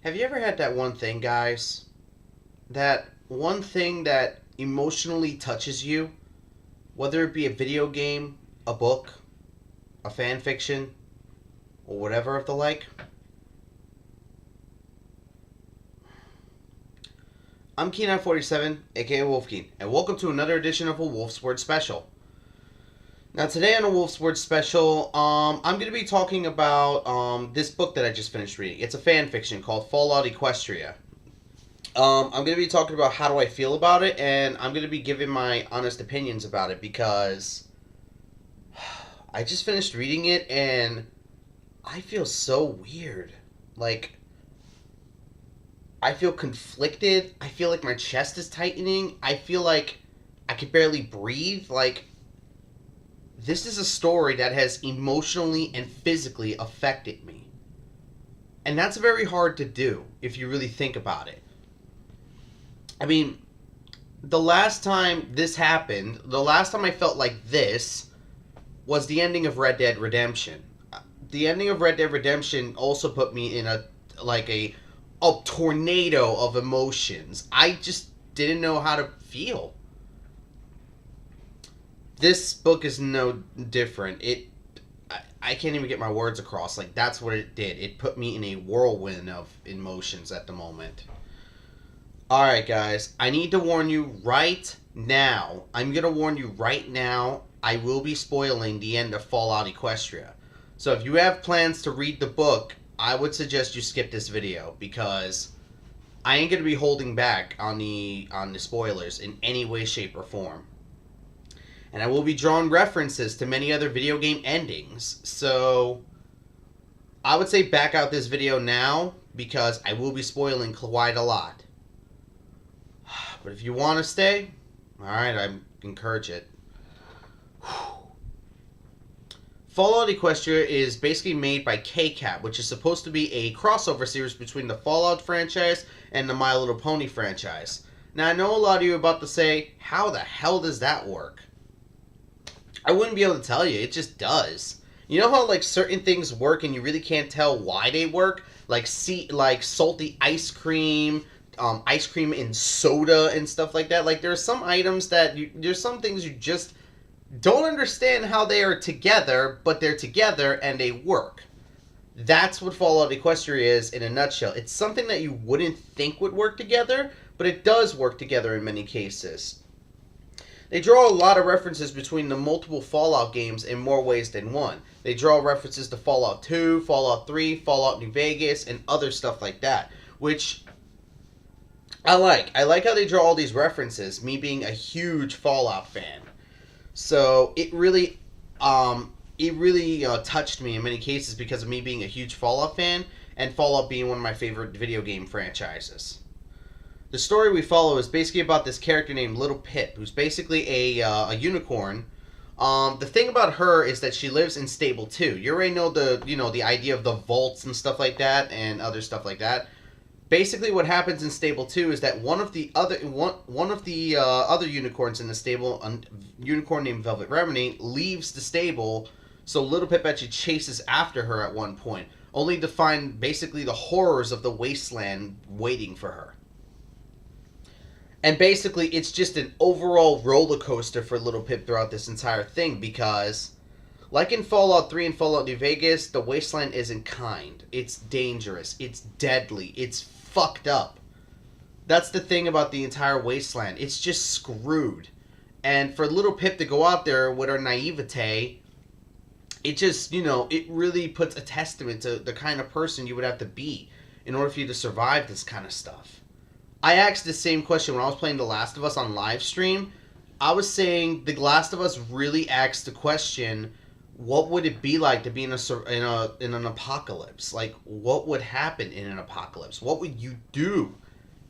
Have you ever had that one thing, guys? That one thing that emotionally touches you, whether it be a video game, a book, a fan fiction, or whatever of the like? I'm Keen47, aka Wolfkeen, and welcome to another edition of a Wolf's Word Special. Now, today on a Wolf's Word Special, I'm going to be talking about this book that I just finished reading. It's a fan fiction called Fallout Equestria. I'm going to be talking about how do I feel about it, and I'm going to be giving my honest opinions about it because I just finished reading it and I feel so weird. Like, I feel conflicted. I feel like my chest is tightening. I feel like I could barely breathe. Like, this is a story that has emotionally and physically affected me. And that's very hard to do if you really think about it. I mean, the last time this happened, the last time I felt like this was the ending of Red Dead Redemption. The ending of Red Dead Redemption also put me in a tornado of emotions. I just didn't know how to feel. This book is no different. I can't even get my words across. Like, that's what it did. It put me in a whirlwind of emotions at the moment. Alright, guys. I need to warn you right now. I'm going to warn you right now. I will be spoiling the end of Fallout Equestria. So if you have plans to read the book, I would suggest you skip this video because I ain't going to be holding back on the spoilers in any way, shape, or form. And I will be drawing references to many other video game endings. So I would say back out this video now because I will be spoiling quite a lot. But if you want to stay, alright, I encourage it. Fallout Equestria is basically made by KCAP, which is supposed to be a crossover series between the Fallout franchise and the My Little Pony franchise. Now, I know a lot of you are about to say, how the hell does that work? I wouldn't be able to tell you. It just does. You know how like certain things work and you really can't tell why they work? Like salty ice cream in soda and stuff like that. Like there are some items that there's some things you just don't understand how they are together, but they're together and they work. That's what Fallout Equestria is in a nutshell. It's something that you wouldn't think would work together, but it does work together in many cases. They draw a lot of references between the multiple Fallout games in more ways than one. They draw references to Fallout 2, Fallout 3, Fallout New Vegas, and other stuff like that, which I like. I like how they draw all these references, me being a huge Fallout fan. So it really touched me in many cases because of me being a huge Fallout fan and Fallout being one of my favorite video game franchises. The story we follow is basically about this character named Little Pip, who's basically a unicorn. The thing about her is that she lives in Stable 2. You already know the idea of the vaults and stuff like that, and other stuff like that. Basically, what happens in Stable 2 is that one of the other unicorns in the stable, a unicorn named Velvet Remedy, leaves the stable. So Little Pip actually chases after her at one point, only to find basically the horrors of the wasteland waiting for her. And basically, it's just an overall roller coaster for Little Pip throughout this entire thing because, like in Fallout 3 and Fallout New Vegas, the wasteland isn't kind. It's dangerous. It's deadly. It's fucked up. That's the thing about the entire wasteland. It's just screwed. And for Little Pip to go out there with her naivete, it just, it really puts a testament to the kind of person you would have to be in order for you to survive this kind of stuff. I asked the same question when I was playing The Last of Us on live stream. I was saying The Last of Us really asked the question, what would it be like to be in an apocalypse? Like, what would happen in an apocalypse? What would you do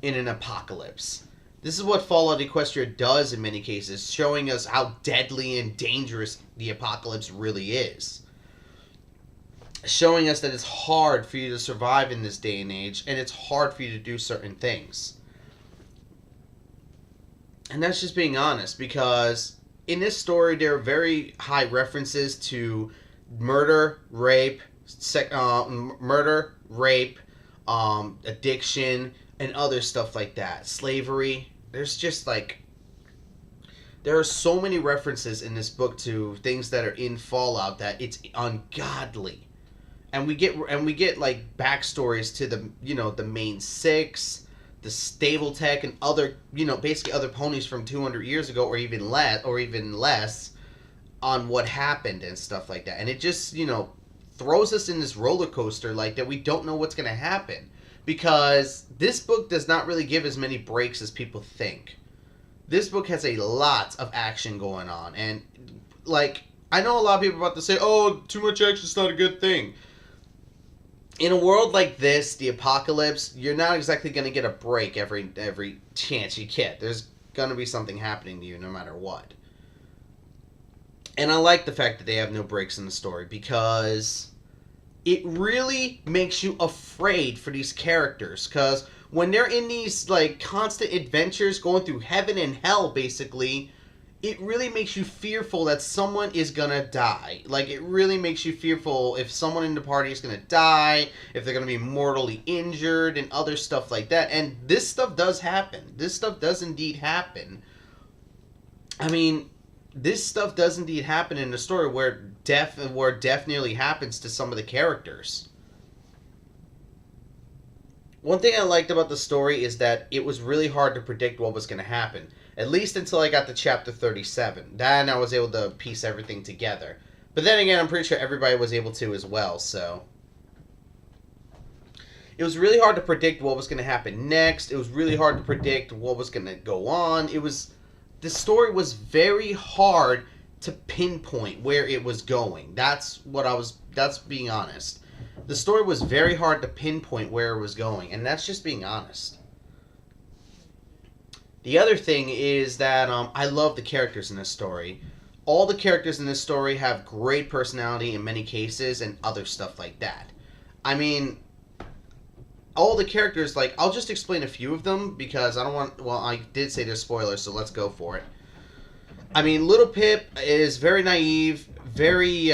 in an apocalypse? This is what Fallout Equestria does in many cases, showing us how deadly and dangerous the apocalypse really is. Showing us that it's hard for you to survive in this day and age, and it's hard for you to do certain things. And that's just being honest, because in this story there are very high references to murder, rape, addiction, and other stuff like that. Slavery. There's just like there are so many references in this book to things that are in Fallout that it's ungodly. And we get like backstories to the main six, the stable tech, and other basically other ponies from 200 years ago or even less on what happened and stuff like that. And it just throws us in this roller coaster like that. We don't know what's going to happen because this book does not really give as many breaks as people think. This book has a lot of action going on, and like I know a lot of people are about to say, "Oh, too much action is not a good thing." In a world like this, the apocalypse, you're not exactly going to get a break every chance you get. There's going to be something happening to you no matter what. And I like the fact that they have no breaks in the story because it really makes you afraid for these characters. Because when they're in these like constant adventures going through heaven and hell, basically, it really makes you fearful that someone is gonna die. Like, it really makes you fearful if someone in the party is gonna die, if they're gonna be mortally injured, and other stuff like that. And this stuff does happen. This stuff does indeed happen. I mean, this stuff does indeed happen in the story where death nearly happens to some of the characters. One thing I liked about the story is that it was really hard to predict what was going to happen. At least until I got to chapter 37. Then I was able to piece everything together. But then again, I'm pretty sure everybody was able to as well, so... It was really hard to predict what was going to happen next. It was really hard to predict what was going to go on. The story was very hard to pinpoint where it was going. That's being honest. The story was very hard to pinpoint where it was going, and that's just being honest. The other thing is that I love the characters in this story. All the characters in this story have great personality in many cases and other stuff like that. I mean, all the characters, like, I'll just explain a few of them because I don't want... Well, I did say there's spoilers, so let's go for it. I mean, Little Pip is very naive, very,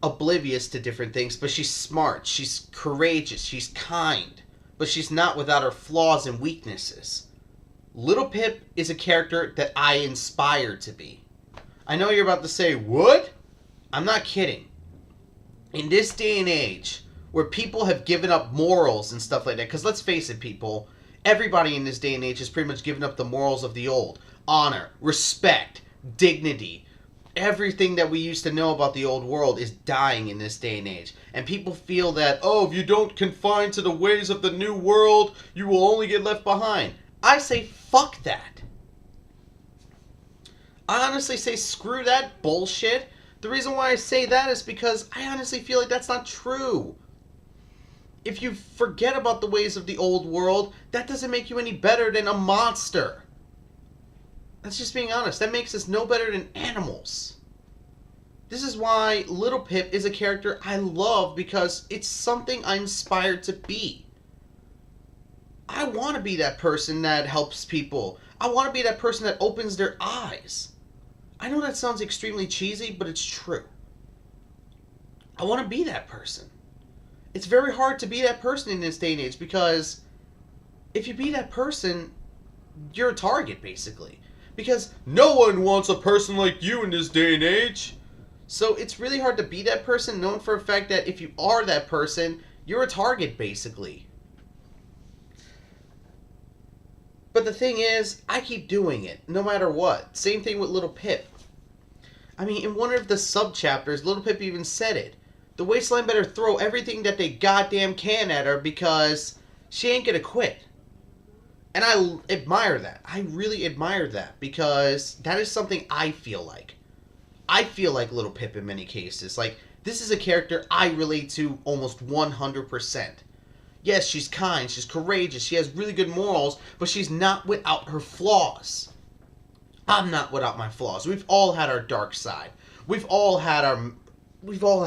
oblivious to different things, but she's smart, she's courageous, she's kind, but she's not without her flaws and weaknesses. Little Pip is a character that I inspire to be. I know you're about to say, what? I'm not kidding. In this day and age, where people have given up morals and stuff like that, because let's face it, people, everybody in this day and age has pretty much given up the morals of the old. Honor, respect, dignity. Everything that we used to know about the old world is dying in this day and age. And people feel that, oh, if you don't confine to the ways of the new world, you will only get left behind. I say, fuck that. I honestly say, screw that bullshit. The reason why I say that is because I honestly feel like that's not true. If you forget about the ways of the old world, that doesn't make you any better than a monster. That's just being honest. That makes us no better than animals. This is why Little Pip is a character I love, because it's something I'm inspired to be. I want to be that person that helps people. I want to be that person that opens their eyes. I know that sounds extremely cheesy, but it's true. I want to be that person. It's very hard to be that person in this day and age, because if you be that person, you're a target, basically. Because no one wants a person like you in this day and age. So it's really hard to be that person, knowing for a fact that if you are that person, you're a target, basically. But the thing is, I keep doing it, no matter what. Same thing with Little Pip. I mean, in one of the sub-chapters, Little Pip even said it. The Wasteland better throw everything that they goddamn can at her, because she ain't gonna quit. And I admire that. I really admire that, because that is something I feel like. I feel like Little Pip in many cases. Like, this is a character I relate to almost 100%. Yes, she's kind, she's courageous, she has really good morals, but she's not without her flaws. I'm not without my flaws. We've all had our dark side. We've all had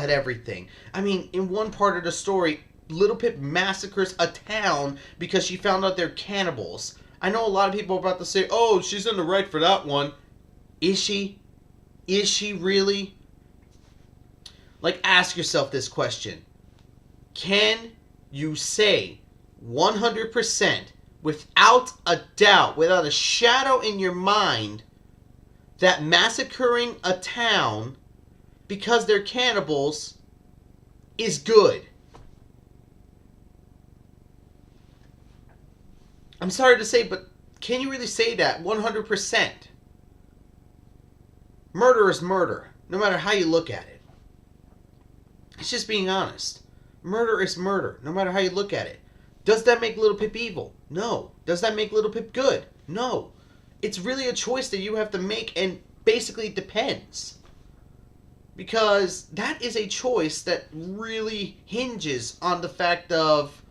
everything. I mean, in one part of the story, Little Pip massacres a town because she found out they're cannibals. I know a lot of people are about to say, oh, she's in the right for that one. Is she? Is she really? Like, ask yourself this question. Can you say 100% without a doubt, without a shadow in your mind, that massacring a town because they're cannibals is good. I'm sorry to say, but can you really say that 100%? Murder is murder, no matter how you look at it. It's just being honest. Murder is murder, no matter how you look at it. Does that make Little Pip evil? No. Does that make Little Pip good? No. It's really a choice that you have to make, and basically it depends. Because that is a choice that really hinges on the fact of,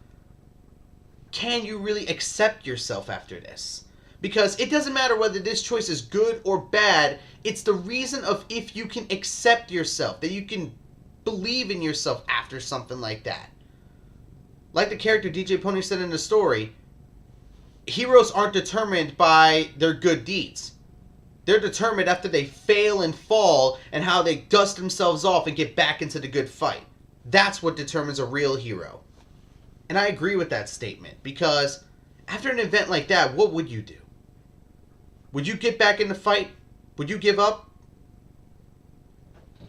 can you really accept yourself after this? Because it doesn't matter whether this choice is good or bad, it's the reason of if you can accept yourself, that you can believe in yourself after something like that. Like the character DJ Pony said in the story, heroes aren't determined by their good deeds. They're determined after they fail and fall and how they dust themselves off and get back into the good fight. That's what determines a real hero. And I agree with that statement, because after an event like that, what would you do? Would you get back in the fight? Would you give up?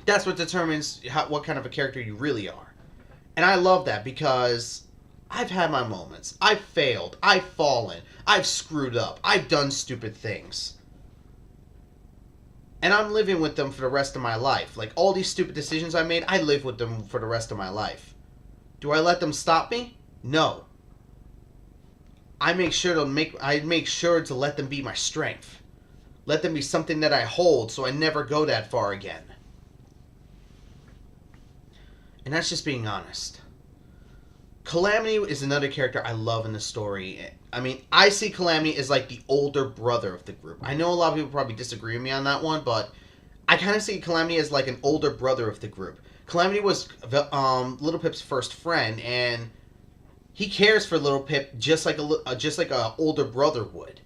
That's what determines what kind of a character you really are. And I love that, because I've had my moments. I've failed. I've fallen. I've screwed up. I've done stupid things. And I'm living with them for the rest of my life. Like, all these stupid decisions I made, I live with them for the rest of my life. Do I let them stop me? No. I make sure to let them be my strength. Let them be something that I hold so I never go that far again. And that's just being honest. Calamity is another character I love in the story. I mean, I see Calamity as like the older brother of the group. I know a lot of people probably disagree with me on that one, but I kind of see Calamity as like an older brother of the group. Calamity was Little Pip's first friend, and he cares for Little Pip just like a older brother would.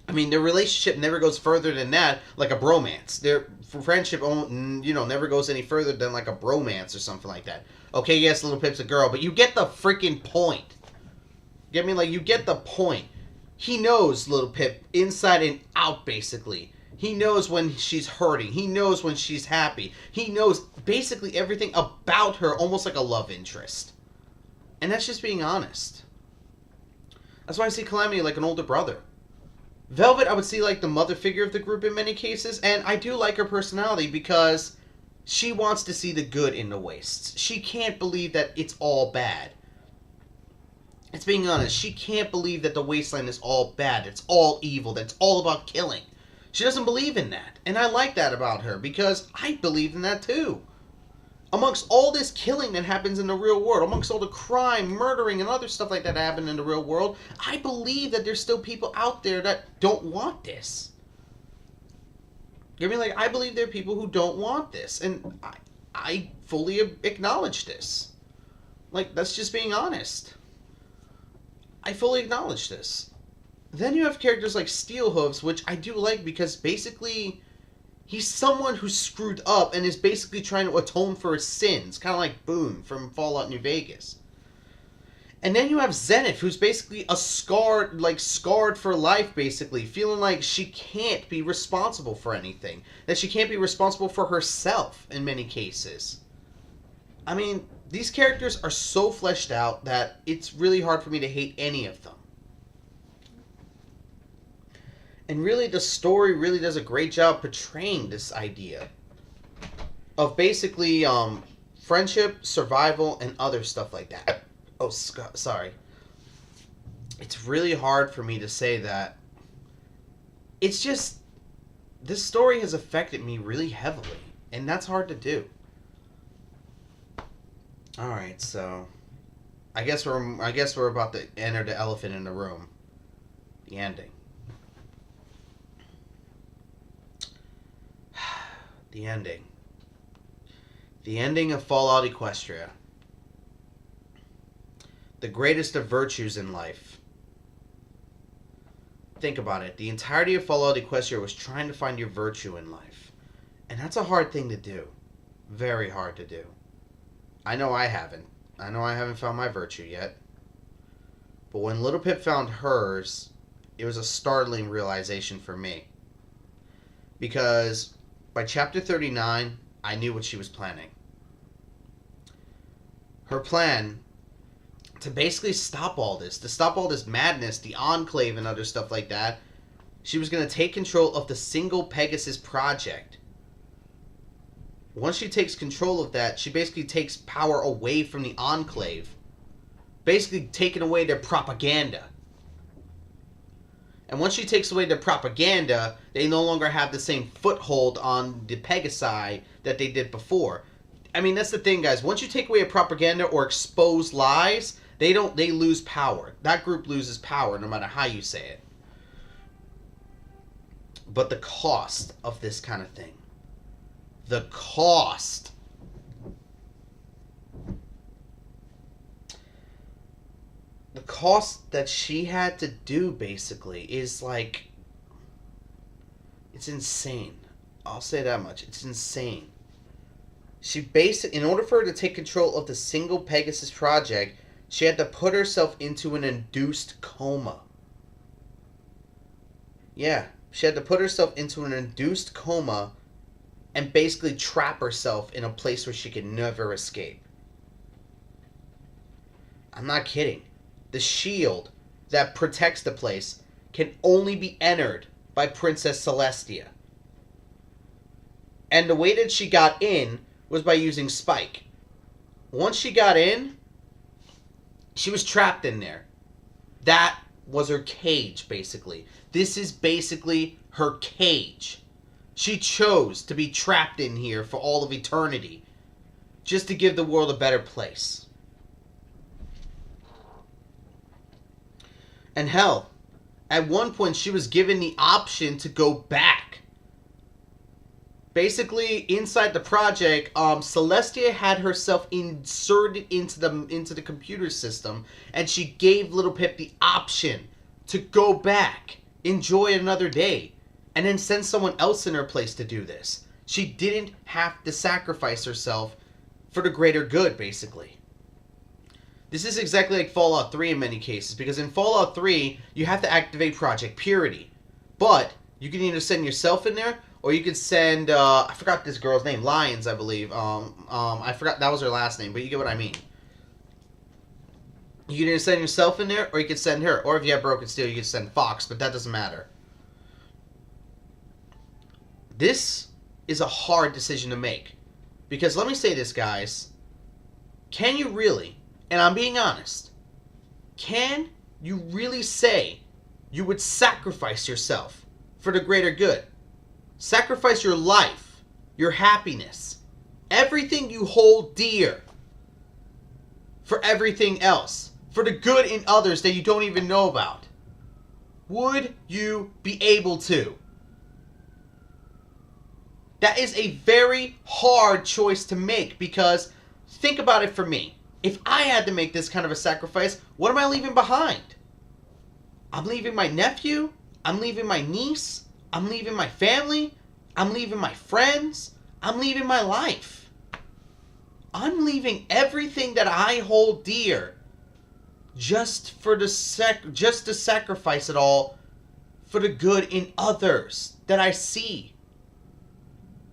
I mean, their relationship never goes further than that, like a bromance. Their friendship, never goes any further than like a bromance or something like that. Okay, yes, Little Pip's a girl, but you get the freaking point. Get me? Like, you get the point. He knows Little Pip inside and out, basically. He knows when she's hurting. He knows when she's happy. He knows basically everything about her, almost like a love interest. And that's just being honest. That's why I see Calamity like an older brother. Velvet, I would see like the mother figure of the group in many cases, and I do like her personality because she wants to see the good in the wastes. She can't believe that it's all bad. It's being honest. She can't believe that the wasteland is all bad. It's all evil. That it's all about killing. She doesn't believe in that. And I like that about her, because I believe in that too. Amongst all this killing that happens in the real world, amongst all the crime, murdering, and other stuff like that happen in the real world, I believe that there's still people out there that don't want this. I mean, like, I believe there are people who don't want this, and I fully acknowledge this. Like, that's just being honest. I fully acknowledge this. Then you have characters like Steelhooves, which I do like because basically he's someone who's screwed up and is basically trying to atone for his sins, kind of like Boone from Fallout New Vegas. And then you have Zenith, who's basically scarred for life, basically, feeling like she can't be responsible for anything, that she can't be responsible for herself in many cases. I mean, these characters are so fleshed out that it's really hard for me to hate any of them. And really, the story really does a great job portraying this idea of basically friendship, survival, and other stuff like that. Oh, sorry. It's really hard for me to say that. It's just, this story has affected me really heavily, and that's hard to do. Alright, so I guess we're about to enter the elephant in the room. The ending. The ending. The ending of Fallout Equestria. The greatest of virtues in life. Think about it. The entirety of Fallout Equestria was trying to find your virtue in life. And that's a hard thing to do. Very hard to do. I know I haven't. I know I haven't found my virtue yet. But when Little Pip found hers, it was a startling realization for me. Because by chapter 39, I knew what she was planning. Her plan to basically stop all this, to stop all this madness, the Enclave and other stuff like that, she was going to take control of the single Pegasus project. Once she takes control of that, she basically takes power away from the Enclave. Basically taking away their propaganda. And once she takes away their propaganda, they no longer have the same foothold on the Pegasi that they did before. I mean, that's the thing, guys. Once you take away a propaganda or expose lies, they lose power. That group loses power no matter how you say it. But the cost of this kind of thing. The cost. The cost that she had to do, basically, is like... It's insane. I'll say that much. It's insane. In order for her to take control of the single Pegasus project, she had to put herself into an induced coma. Yeah, she had to put herself into an induced coma and basically trap herself in a place where she could never escape. I'm not kidding. The shield that protects the place can only be entered by Princess Celestia. And the way that she got in was by using Spike. Once she got in, she was trapped in there. That was her cage, basically. This is basically her cage. She chose to be trapped in here for all of eternity, just to give the world a better place. And hell, at one point she was given the option to go back. Basically, inside the project, Celestia had herself inserted into the computer system, and she gave Little Pip the option to go back, enjoy another day, and then send someone else in her place to do this. She didn't have to sacrifice herself for the greater good, basically. This is exactly like Fallout 3 in many cases, because in Fallout 3, you have to activate Project Purity. But you can either send yourself in there, or you could send, I forgot this girl's name, Lyons, I believe. I forgot, that was her last name, but you get what I mean. You can either send yourself in there, or you could send her. Or if you have Broken Steel, you could send Fox, but that doesn't matter. This is a hard decision to make. Because let me say this, guys. Can you really, and I'm being honest, can you really say you would sacrifice yourself for the greater good? Sacrifice your life, your happiness, everything you hold dear for everything else, for the good in others that you don't even know about. Would you be able to? That is a very hard choice to make, because think about it for me. If I had to make this kind of a sacrifice, what am I leaving behind? I'm leaving my nephew. I'm leaving my niece. I'm leaving my family. I'm leaving my friends. I'm leaving my life. I'm leaving everything that I hold dear just to sacrifice it all for the good in others that I see.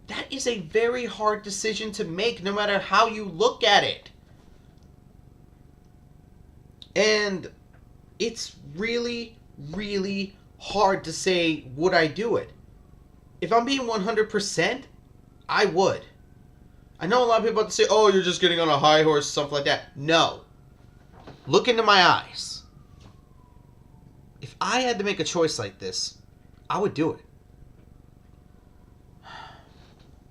That is a very hard decision to make, no matter how you look at it. And it's really, really hard to say, would I do it? If I'm being 100%, I would. I know a lot of people have to say, oh, you're just getting on a high horse, stuff like that. No. Look into my eyes. If I had to make a choice like this, I would do it.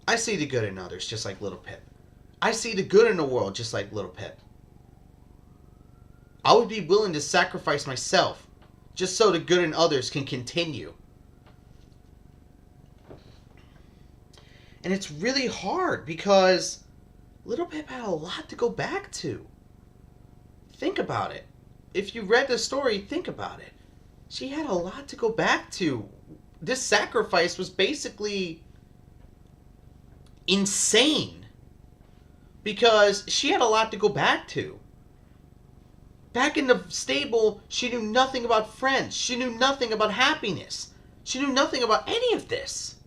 I see the good in others, just like Little Pip. I see the good in the world, just like Little Pip. I would be willing to sacrifice myself, just so the good in others can continue. And it's really hard, because Little Pip had a lot to go back to. Think about it. If you read the story, think about it. She had a lot to go back to. This sacrifice was basically insane, because she had a lot to go back to. Back in the stable, she knew nothing about friends. She knew nothing about happiness. She knew nothing about any of this.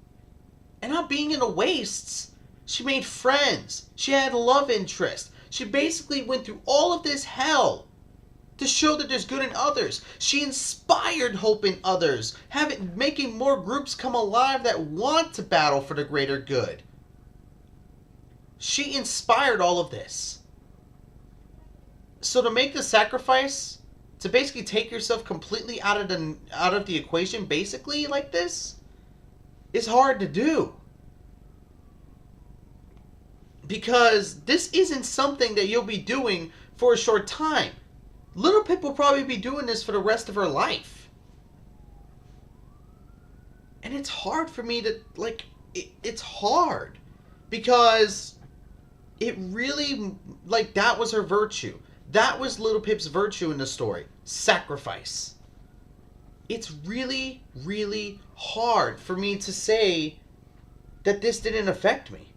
And now being in the wastes, she made friends. She had a love interest. She basically went through all of this hell to show that there's good in others. She inspired hope in others, making more groups come alive that want to battle for the greater good. She inspired all of this. So to make the sacrifice, to basically take yourself completely out of the equation, basically like this, is hard to do. Because this isn't something that you'll be doing for a short time. Little Pip will probably be doing this for the rest of her life. And it's hard for me to, it's hard. Because it really, that was her virtue. That was Little Pip's virtue in the story. Sacrifice. It's really, really hard for me to say that this didn't affect me.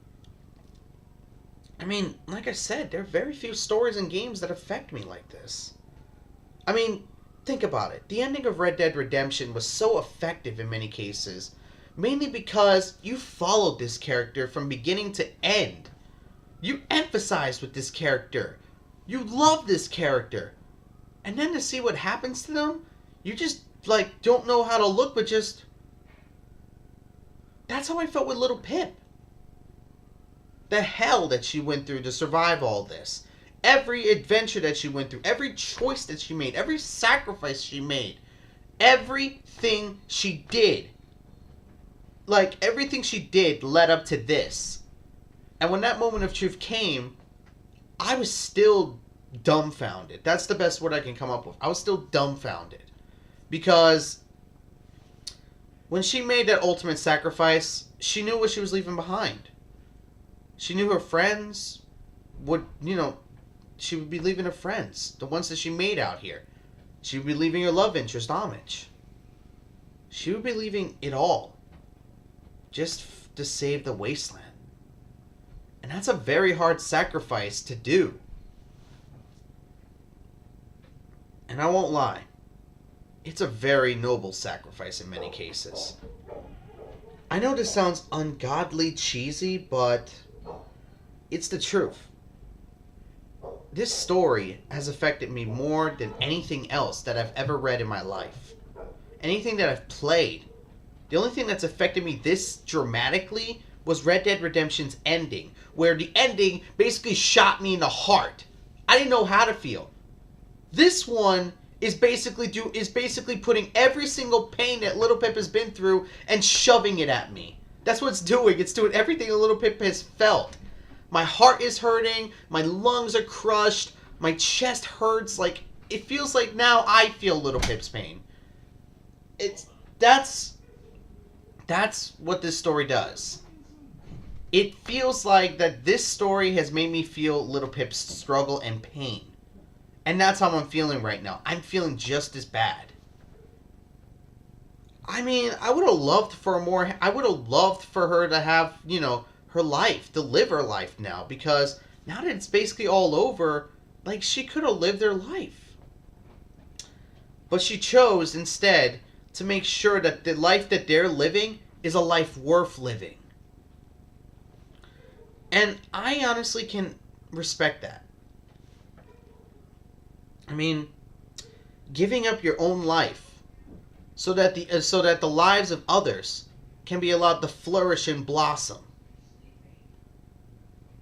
I mean, like I said, there are very few stories and games that affect me like this. I mean, think about it. The ending of Red Dead Redemption was so effective in many cases, mainly because you followed this character from beginning to end. You empathized with this character. You love this character. And then to see what happens to them, you just, don't know how to look, but just... That's how I felt with Little Pip. The hell that she went through to survive all this. Every adventure that she went through, every choice that she made, every sacrifice she made, everything she did. Everything she did led up to this. And when that moment of truth came, I was still dumbfounded. That's the best word I can come up with. I was still dumbfounded. Because when she made that ultimate sacrifice, she knew what she was leaving behind. She knew her friends would, she would be leaving her friends. The ones that she made out here. She would be leaving her love interest, Homage. She would be leaving it all. Just to save the wasteland. And that's a very hard sacrifice to do. And I won't lie. It's a very noble sacrifice in many cases. I know this sounds ungodly cheesy, but it's the truth. This story has affected me more than anything else that I've ever read in my life. Anything that I've played. The only thing that's affected me this dramatically was Red Dead Redemption's ending, where the ending basically shot me in the heart. I didn't know how to feel. This one is basically putting every single pain that Little Pip has been through and shoving it at me. That's what it's doing. It's doing everything that Little Pip has felt. My heart is hurting, my lungs are crushed, my chest hurts, it feels like now I feel Little Pip's pain. That's what this story does. It feels like that this story has made me feel Little Pip's struggle and pain. And that's how I'm feeling right now. I'm feeling just as bad. I mean, I would have loved for her to have, her life, to live her life now. Because now that it's basically all over, she could have lived her life. But she chose instead to make sure that the life that they're living is a life worth living. And I honestly can respect that. I mean, giving up your own life so that the lives of others can be allowed to flourish and blossom.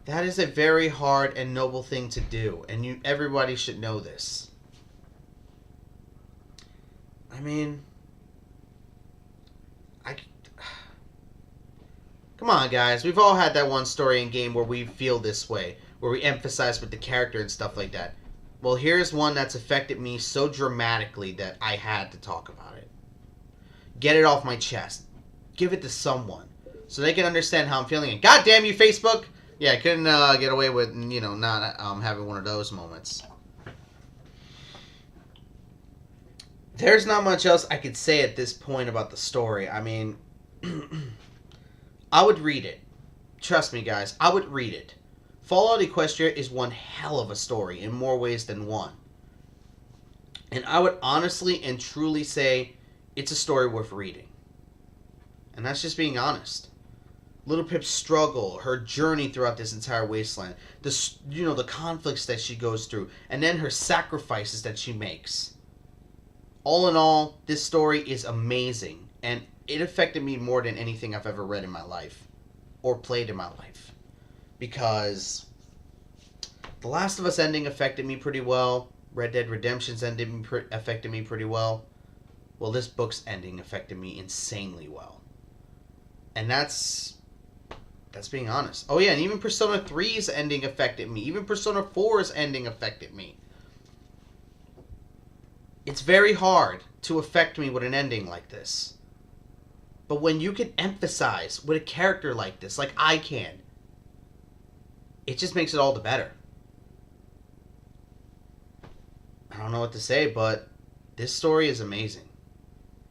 That is a very hard and noble thing to do, and everybody should know this. I mean, come on, guys. We've all had that one story in game where we feel this way, where we emphasize with the character and stuff like that. Well, here's one that's affected me so dramatically that I had to talk about it. Get it off my chest. Give it to someone so they can understand how I'm feeling. And God damn you, Facebook! Yeah, I couldn't get away with, not having one of those moments. There's not much else I could say at this point about the story. I mean, I would read it. Trust me, guys, I would read it. Fallout Equestria is one hell of a story in more ways than one. And I would honestly and truly say it's a story worth reading. And that's just being honest. Little Pip's struggle, her journey throughout this entire wasteland, the conflicts that she goes through, and then her sacrifices that she makes. All in all, this story is amazing, and it affected me more than anything I've ever read in my life or played in my life. Because The Last of Us ending affected me pretty well. Red Dead Redemption's ending affected me pretty well. Well, this book's ending affected me insanely well. And that's being honest. Oh yeah, and even Persona 3's ending affected me. Even Persona 4's ending affected me. It's very hard to affect me with an ending like this. But when you can emphasize with a character like this, like I can, it just makes it all the better. I don't know what to say, but this story is amazing.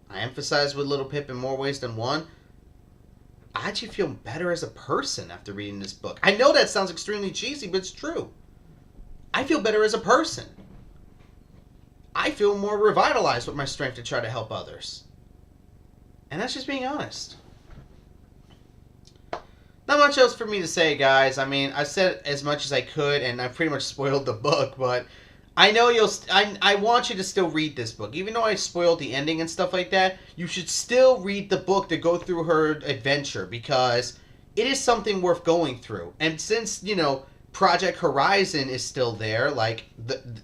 I emphasize with Little Pip in more ways than one. I actually feel better as a person after reading this book. I know that sounds extremely cheesy, but it's true. I feel better as a person. I feel more revitalized with my strength to try to help others. And that's just being honest. Not much else for me to say, guys. I mean, I said as much as I could, and I pretty much spoiled the book, but I know I want you to still read this book. Even though I spoiled the ending and stuff like that, you should still read the book to go through her adventure, because it is something worth going through. And since, Project Horizon is still there, like,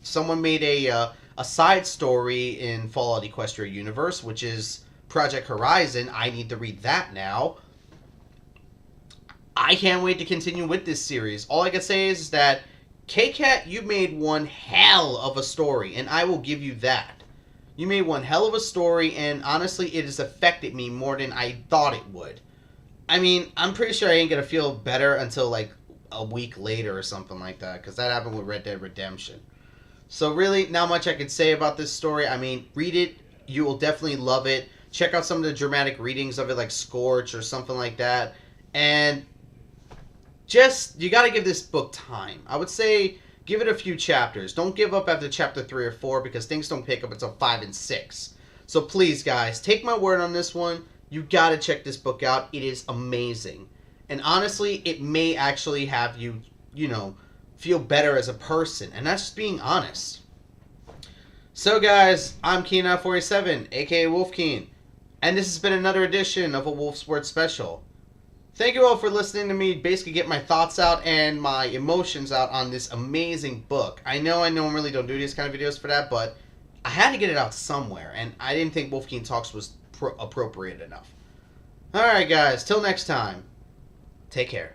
someone made a side story in Fallout Equestria universe, which is Project Horizon. I need to read that now. I can't wait to continue with this series. All I can say is that K-Cat, you made one hell of a story, and I will give you that. You made one hell of a story, and honestly, it has affected me more than I thought it would. I mean, I'm pretty sure I ain't gonna feel better until, like, a week later or something like that, because that happened with Red Dead Redemption. So really, not much I could say about this story. I mean, read it. You will definitely love it. Check out some of the dramatic readings of it, like Scorch or something like that. And you got to give this book time. I would say give it a few chapters. Don't give up after chapter 3 or 4, because things don't pick up until 5 and 6. So please, guys, take my word on this one. You got to check this book out. It is amazing. And honestly, it may actually have you, feel better as a person. And that's just being honest. So, guys, I'm Keen47, aka Wolfkeen. And this has been another edition of a Wolf Sports Special. Thank you all for listening to me basically get my thoughts out and my emotions out on this amazing book. I know I normally don't do these kind of videos for that, but I had to get it out somewhere, and I didn't think Wolfkeen Talks was appropriate enough. Alright, guys, till next time, take care.